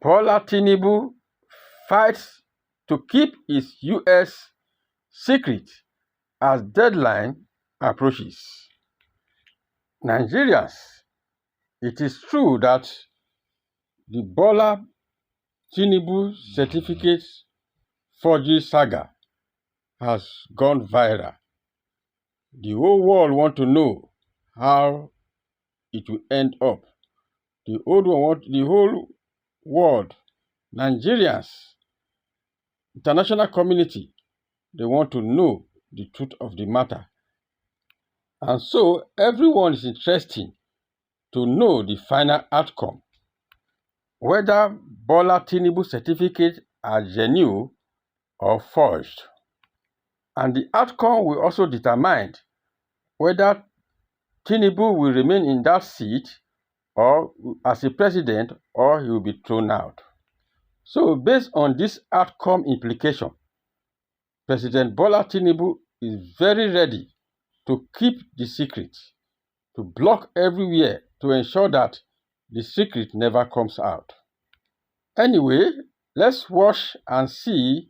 Bola Tinubu fights to keep his US secret as deadline approaches. Nigerians, it is true that the Bola Tinubu certificate forgery saga has gone viral. The whole world wants to know how it will end up. The whole world, Nigerians, international community, they want to know the truth of the matter. And so everyone is interested to know the final outcome, whether Bola Tinubu certificates are genuine or forged. And the outcome will also determine whether Tinubu will remain in that seat or as a president, or he will be thrown out. So based on this outcome implication, President Bola Tinubu is very ready to keep the secret, to block everywhere to ensure that the secret never comes out. Anyway, let's watch and see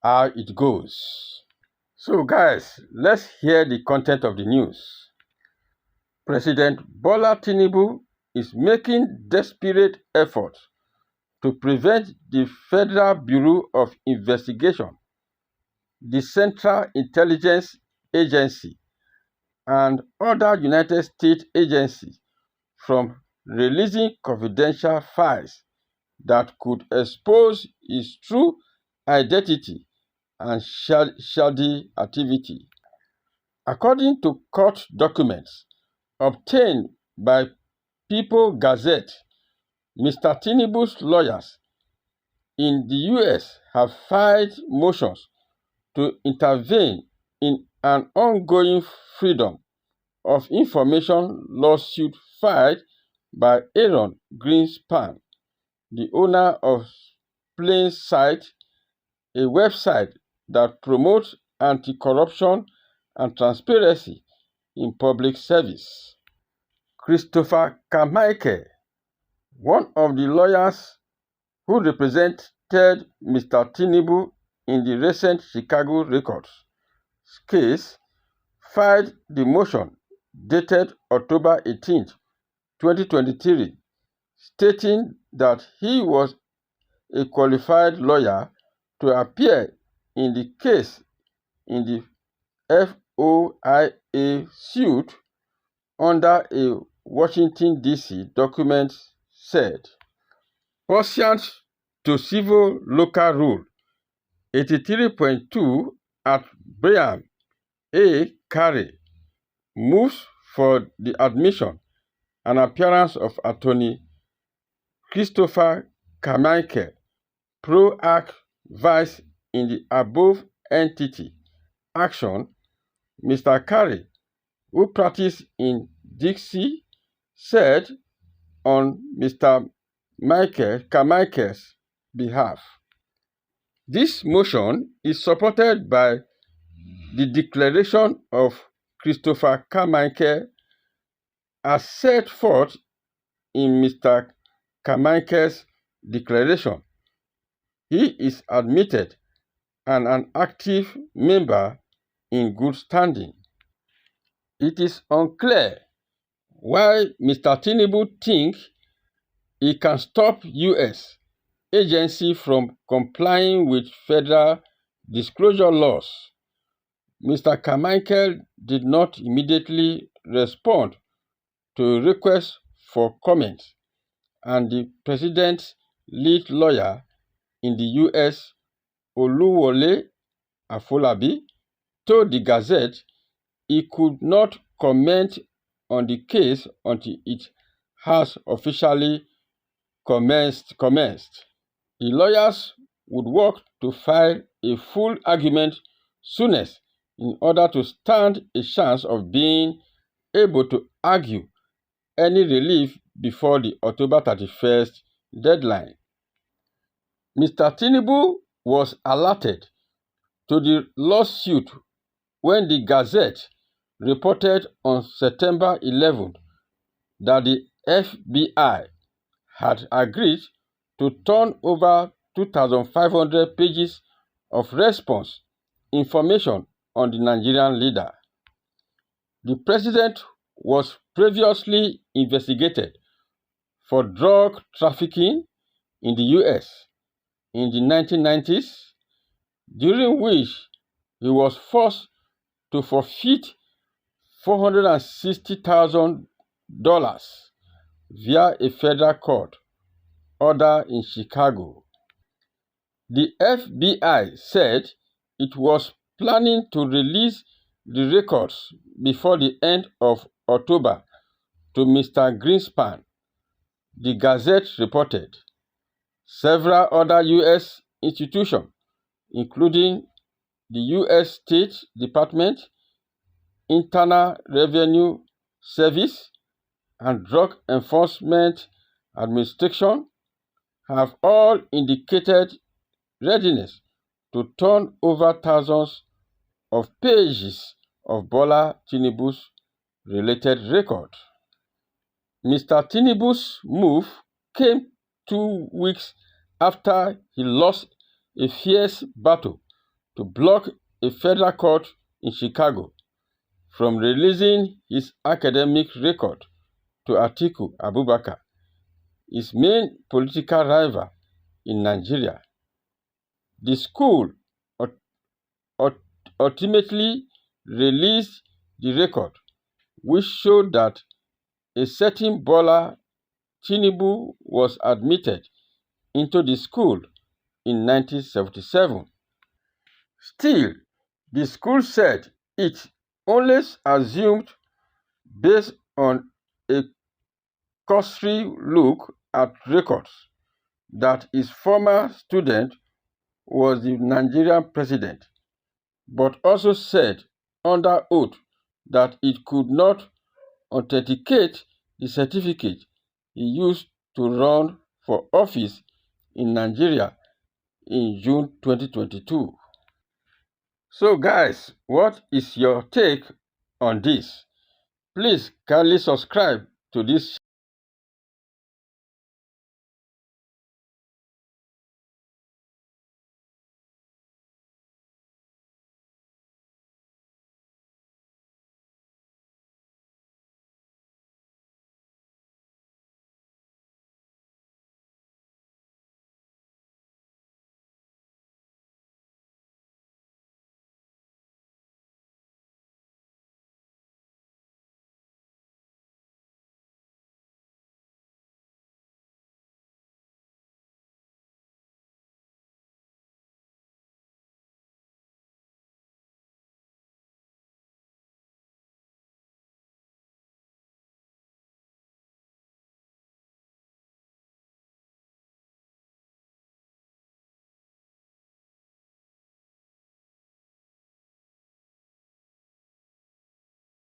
how it goes. So guys, let's hear the content of the news. President Bola Tinubu is making desperate efforts to prevent the Federal Bureau of Investigation, the Central Intelligence Agency, and other United States agencies from releasing confidential files that could expose his true identity and shady activity. According to court documents obtained by People Gazette, Mr. Tinubu's lawyers in the US have filed motions to intervene in an ongoing Freedom of Information lawsuit filed by Aaron Greenspan, the owner of Plainsight, a website that promotes anti-corruption and transparency in public service. Christopher Carmichael, one of the lawyers who represented Mr. Tinubu in the recent Chicago Records case, filed the motion dated October 18, 2023, stating that he was a qualified lawyer to appear in the case in the FOIA suit under a Washington, D.C. document said, pursuant to Civil Local Rule 83.2 at Brian A. Carey moves for the admission and appearance of Attorney Christopher Carmichael, pro hac vice in the above entity action. Mr. Carey, who practiced in D.C., said on Mr. Carmichael's behalf. This motion is supported by the declaration of Christopher Carmichael as set forth in Mr. Carmichael's declaration. He is admitted and an active member in good standing. It is unclear why Mr. Tinubu thinks he can stop U.S. agency from complying with federal disclosure laws. Mr. Carmichael did not immediately respond to a request for comment, and the president's lead lawyer in the U.S., Oluwole Afolabi, told the Gazette he could not comment on the case until it has officially commenced. The lawyers would work to file a full argument soonest in order to stand a chance of being able to argue any relief before the October 31st deadline. Mr. Tinubu was alerted to the lawsuit when the Gazette reported on September 11 that the FBI had agreed to turn over 2,500 pages of response information on the Nigerian leader. The president was previously investigated for drug trafficking in the US in the 1990s, during which he was forced to forfeit $460,000 via a federal court order in Chicago. The FBI said it was planning to release the records before the end of October to Mr. Greenspan, the Gazette reported. Several other U.S. institutions, including the U.S. State Department, Internal Revenue Service, and Drug Enforcement Administration, have all indicated readiness to turn over thousands of pages of Bola Tinubu's related record. Mr. Tinubu's move came 2 weeks after he lost a fierce battle to block a federal court in Chicago from releasing his academic record to Atiku Abubakar, his main political rival in Nigeria. The school ultimately released the record, which showed that a certain Bola Tinubu was admitted into the school in 1977. Still, the school said it only assumed, based on a cursory look at records, that his former student was the Nigerian president, but also said under oath that it could not authenticate the certificate he used to run for office in Nigeria in June 2022. So guys, what is your take on this? Please kindly subscribe to this